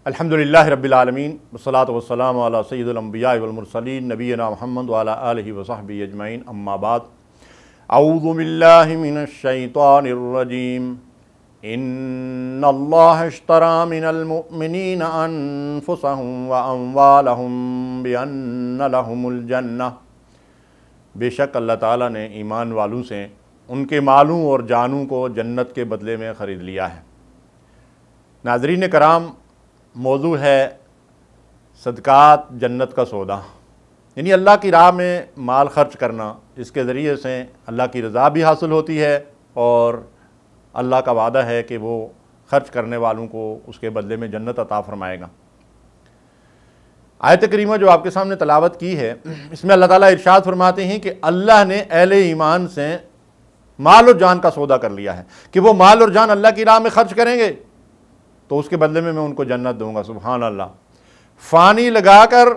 الحمدللہ رب العالمین والصلاة والسلام علی سید الانبیاء والمرسلین نبینا محمد وعلی آلہ وصحبہ اجمعین اما بعد اعوذ باللہ من الشیطان الرجیم ان اللہ اشتری من المؤمنین انفسهم واموالهم بان لهم الجنہ۔ بے شک اللہ تعالیٰ نے ایمان والوں سے ان کے مالوں اور جانوں کو جنت کے بدلے میں خرید لیا ہے۔ ناظرین کرام، موضوع ہے صدقات جنت کا سودا، یعنی اللہ کی راہ میں مال خرچ کرنا، اس کے ذریعے سے اللہ کی رضا بھی حاصل ہوتی ہے اور اللہ کا وعدہ ہے کہ وہ خرچ کرنے والوں کو اس کے بدلے میں جنت عطا فرمائے گا۔ آیت کریمہ جو آپ کے سامنے تلاوت کی ہے، اس میں اللہ تعالیٰ ارشاد فرماتے ہیں کہ اللہ نے اہل ایمان سے مال اور جان کا سودا کر لیا ہے کہ وہ مال اور جان اللہ کی راہ میں خرچ کریں گے تو اس کے بدلے میں ان کو جنت دوں گا۔ سبحان اللہ، فانی لگا کر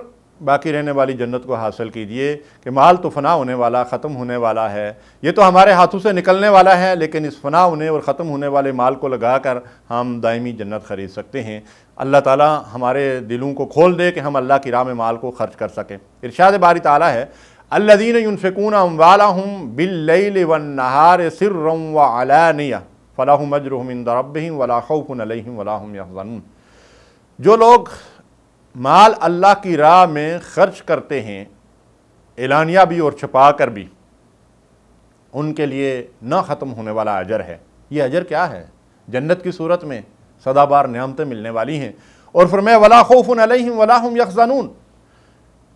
باقی رہنے والی جنت کو حاصل کیجئے کہ مال تو فنا ہونے والا، ختم ہونے والا ہے، یہ تو ہمارے ہاتھوں سے نکلنے والا ہے، لیکن اس فنا ہونے اور ختم ہونے والے مال کو لگا کر ہم دائمی جنت خرید سکتے ہیں۔ اللہ تعالیٰ ہمارے دلوں کو کھول دے کہ ہم اللہ کی راہ میں مال کو خرچ کر سکیں۔ ارشاد باری تعالیٰ ہے الذین ينفقون اموالهم باللیل والنہار سرا وعلانیہ فلہم اجرہم عند ربہم ولا خوف علیہم ولا ہم یحزنون۔ جو لوگ مال اللہ کی راہ میں خرچ کرتے ہیں، اعلانیہ بھی اور چھپا کر بھی، ان کے لیے نہ ختم ہونے والا اجر ہے۔ یہ اجر کیا ہے؟ جنت کی صورت میں سدا بار نعمتیں ملنے والی ہیں، اور فرمایا ولا خوف علیہم ولا ہم یحزنون۔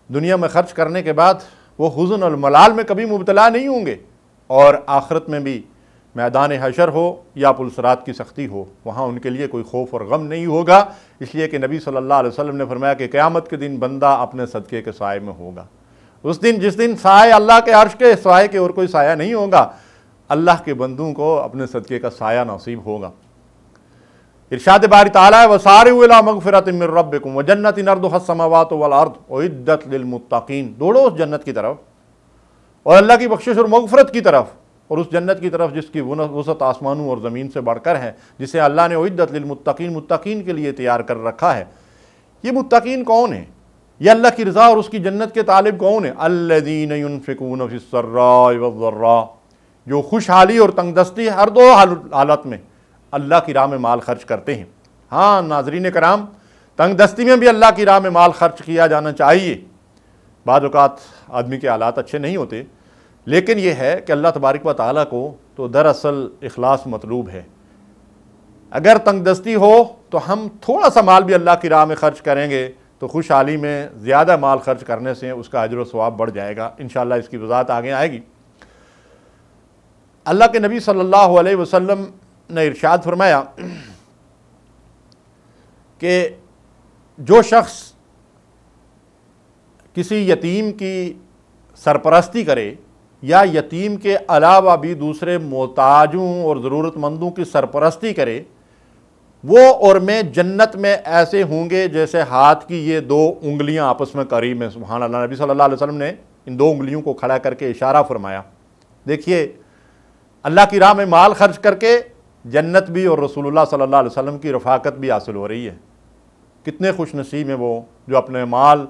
دنیا میں خرچ کرنے کے بعد وہ حزن اور ملال میں کبھی مبتلا نہیں ہوں گے، اور آخرت میں بھی میدان حشر ہو یا پلسرات کی سختی ہو، وہاں ان کے لیے کوئی خوف اور غم نہیں ہوگا، اس لیے کہ نبی صلی اللہ علیہ وسلم نے فرمایا کہ قیامت کے دن بندہ اپنے صدقے کے سائے میں ہوگا۔ اس دن جس دن سائے اللہ کے عرش کے سائے کے اور کوئی سایہ نہیں ہوگا، اللہ کے بندوں کو اپنے صدقے کا سایہ نصیب ہوگا۔ ارشاد باری تعالیٰ وَسَارِعُوا إِلَىٰ مَغْفِرَةٍ مِّن رَّبِّكُمْ وَجَنَّةٍ عَرْضُهَا السَّمَاوَاتُ وَالْأَرْضُ أُعِدَّتْ لِلْمُتَّقِينَ۔ دوڑو اس جنت کی طرف اور اللہ کی بخشش اور مغفرت کی طرف، اور اس جنت کی طرف جس کی وسعت آسمانوں اور زمین سے بڑھ کر ہے، جسے اللہ نے اعدت للمتقین، متقین کے لیے تیار کر رکھا ہے۔ یہ متقین کون ہیں؟ یہ اللہ کی رضا اور اس کی جنت کے طالب کون ہیں؟ الذین ينفقون فی السراء والضراء، جو خوشحالی اور تنگ دستی ہر دو حالت میں اللہ کی راہ میں مال خرچ کرتے ہیں۔ ہاں ناظرین کرام، تنگ دستی میں بھی اللہ کی راہ میں مال خرچ کیا جانا چاہیے۔ بعض اوقات آدمی کے حالات اچھے نہیں ہوتے، لیکن یہ ہے کہ اللہ تبارک و تعالیٰ کو تو دراصل اخلاص مطلوب ہے۔ اگر تنگ دستی ہو تو ہم تھوڑا سا مال بھی اللہ کی راہ میں خرچ کریں گے تو خوشحالی میں زیادہ مال خرچ کرنے سے اس کا اجر و ثواب بڑھ جائے گا۔ انشاءاللہ اس کی وضاحت آگے آئے گی۔ اللہ کے نبی صلی اللہ علیہ وسلم نے ارشاد فرمایا کہ جو شخص کسی یتیم کی سرپرستی کرے یا یتیم کے علاوہ بھی دوسرے محتاجوں اور ضرورت مندوں کی سرپرستی کرے، وہ اور میں جنت میں ایسے ہوں گے جیسے ہاتھ کی یہ دو انگلیاں آپس میں قریب ہیں۔ سبحان اللہ، نبی صلی اللہ علیہ وسلم نے ان دو انگلیوں کو کھڑا کر کے اشارہ فرمایا۔ دیکھیے، اللہ کی راہ میں مال خرچ کر کے جنت بھی اور رسول اللہ صلی اللہ علیہ وسلم کی رفاقت بھی حاصل ہو رہی ہے۔ کتنے خوش نصیب ہیں وہ جو اپنے مال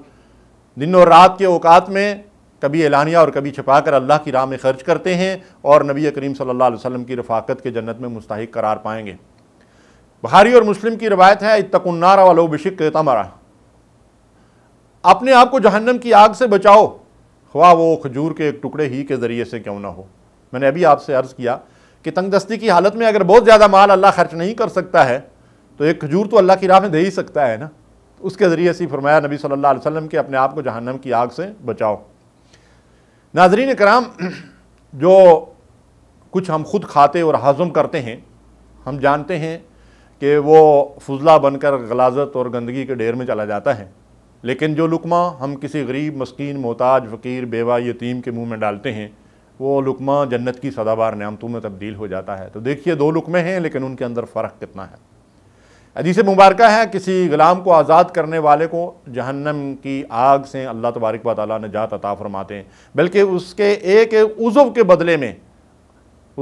دن اور رات کے اوقات میں کبھی اعلانیہ اور کبھی چھپا کر اللہ کی راہ میں خرچ کرتے ہیں اور نبی کریم صلی اللہ علیہ وسلم کی رفاقت کے جنت میں مستحق قرار پائیں گے۔ بخاری اور مسلم کی روایت ہے اتقوا النار ولو بشق تمرہ، اپنے آپ کو جہنم کی آگ سے بچاؤ، خواہ وہ کھجور کے ایک ٹکڑے ہی کے ذریعے سے کیوں نہ ہو۔ میں نے ابھی آپ سے عرض کیا کہ تنگ دستی کی حالت میں اگر بہت زیادہ مال اللہ خرچ نہیں کر سکتا ہے تو ایک کھجور تو اللہ کی راہ میں دے ہی سکتا ہے نا، اس کے ذریعے سے فرمایا نبی صلی اللہ علیہ وسلم کہ اپنے آپ کو جہنم کی آگ سے بچاؤ۔ ناظرین کرام، جو کچھ ہم خود کھاتے اور ہضم کرتے ہیں، ہم جانتے ہیں کہ وہ فضلہ بن کر غلاظت اور گندگی کے ڈھیر میں چلا جاتا ہے، لیکن جو لقمہ ہم کسی غریب، مسکین، محتاج، فقیر، بیوہ، یتیم کے منہ میں ڈالتے ہیں، وہ لقمہ جنت کی سدا بار نعمتوں میں تبدیل ہو جاتا ہے۔ تو دیکھیے، دو لقمے ہیں لیکن ان کے اندر فرق کتنا ہے۔ حدیث مبارکہ ہے کسی غلام کو آزاد کرنے والے کو جہنم کی آگ سے اللہ تبارک و تعالیٰ نجات عطا فرماتے ہیں، بلکہ اس کے ایک عضو کے بدلے میں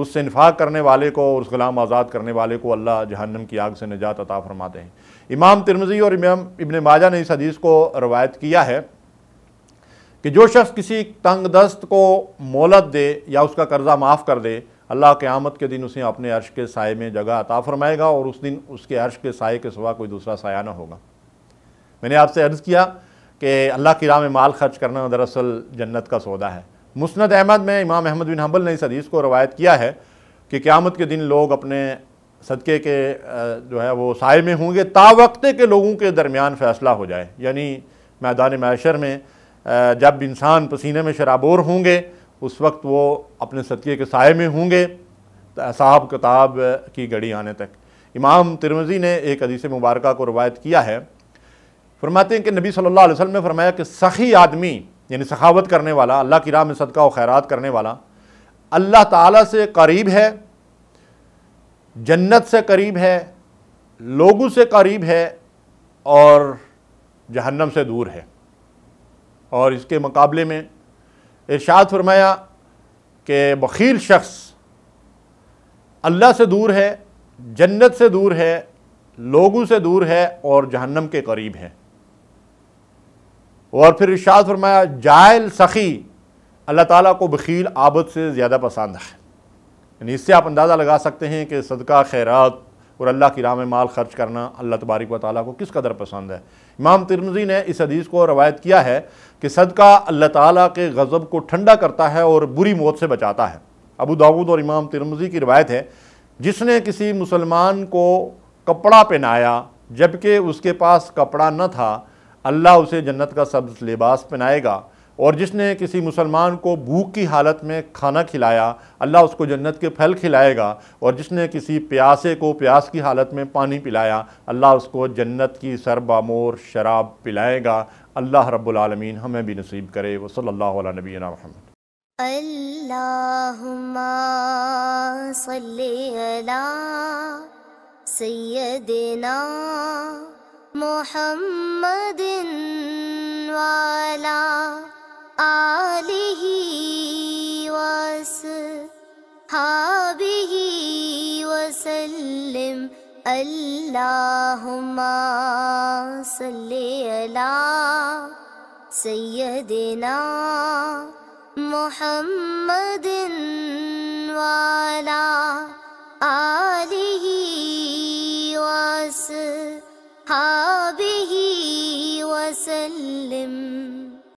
اس سے انفاق کرنے والے کو اور اس غلام آزاد کرنے والے کو اللہ جہنم کی آگ سے نجات عطا فرماتے ہیں۔ امام ترمذی اور امام ابن ماجہ نے اس حدیث کو روایت کیا ہے کہ جو شخص کسی تنگ دست کو مہلت دے یا اس کا قرضہ معاف کر دے، اللہ قیامت کے دن اسے اپنے عرش کے سائے میں جگہ عطا فرمائے گا، اور اس دن اس کے عرش کے سائے کے سوا کوئی دوسرا سایہ نہ ہوگا۔ میں نے آپ سے عرض کیا کہ اللہ کی راہ میں مال خرچ کرنا دراصل جنت کا سودا ہے۔ مسند احمد میں امام احمد بن حنبل نے اس حدیث کو روایت کیا ہے کہ قیامت کے دن لوگ اپنے صدقے کے جو ہے وہ سائے میں ہوں گے تا وقتے کے لوگوں کے درمیان فیصلہ ہو جائے، یعنی میدان محشر میں جب انسان پسینے میں شرابور ہوں گے اس وقت وہ اپنے صدقے کے سائے میں ہوں گے حساب کتاب کی گھڑی آنے تک۔ امام ترمذی نے ایک حدیث مبارکہ کو روایت کیا ہے، فرماتے ہیں کہ نبی صلی اللہ علیہ وسلم نے فرمایا کہ سخی آدمی یعنی سخاوت کرنے والا، اللہ کی راہ میں صدقہ و خیرات کرنے والا اللہ تعالیٰ سے قریب ہے، جنت سے قریب ہے، لوگوں سے قریب ہے، اور جہنم سے دور ہے۔ اور اس کے مقابلے میں ارشاد فرمایا کہ بخیل شخص اللہ سے دور ہے، جنت سے دور ہے، لوگوں سے دور ہے، اور جہنم کے قریب ہے۔ اور پھر ارشاد فرمایا جاہل سخی اللہ تعالیٰ کو بخیل عابد سے زیادہ پسند ہے۔ یعنی اس سے آپ اندازہ لگا سکتے ہیں کہ صدقہ خیرات اور اللہ کی راہ میں مال خرچ کرنا اللہ تبارک و تعالیٰ کو کس قدر پسند ہے۔ امام ترمذی نے اس حدیث کو روایت کیا ہے کہ صدقہ اللہ تعالیٰ کے غضب کو ٹھنڈا کرتا ہے اور بری موت سے بچاتا ہے۔ ابو داؤد اور امام ترمذی کی روایت ہے، جس نے کسی مسلمان کو کپڑا پہنایا جبکہ اس کے پاس کپڑا نہ تھا، اللہ اسے جنت کا سبز لباس پہنائے گا، اور جس نے کسی مسلمان کو بھوک کی حالت میں کھانا کھلایا اللہ اس کو جنت کے پھل کھلائے گا، اور جس نے کسی پیاسے کو پیاس کی حالت میں پانی پلایا اللہ اس کو جنت کی سربامور شراب پلائے گا۔ اللہ رب العالمین ہمیں بھی نصیب کرے۔ وصلی اللہ علی نبینا محمد۔ اللہم صلی علی سیدنا محمد وعلی آلہ وصحبہ وسلم۔ اللہم صلی علی سیدنا محمد وعلی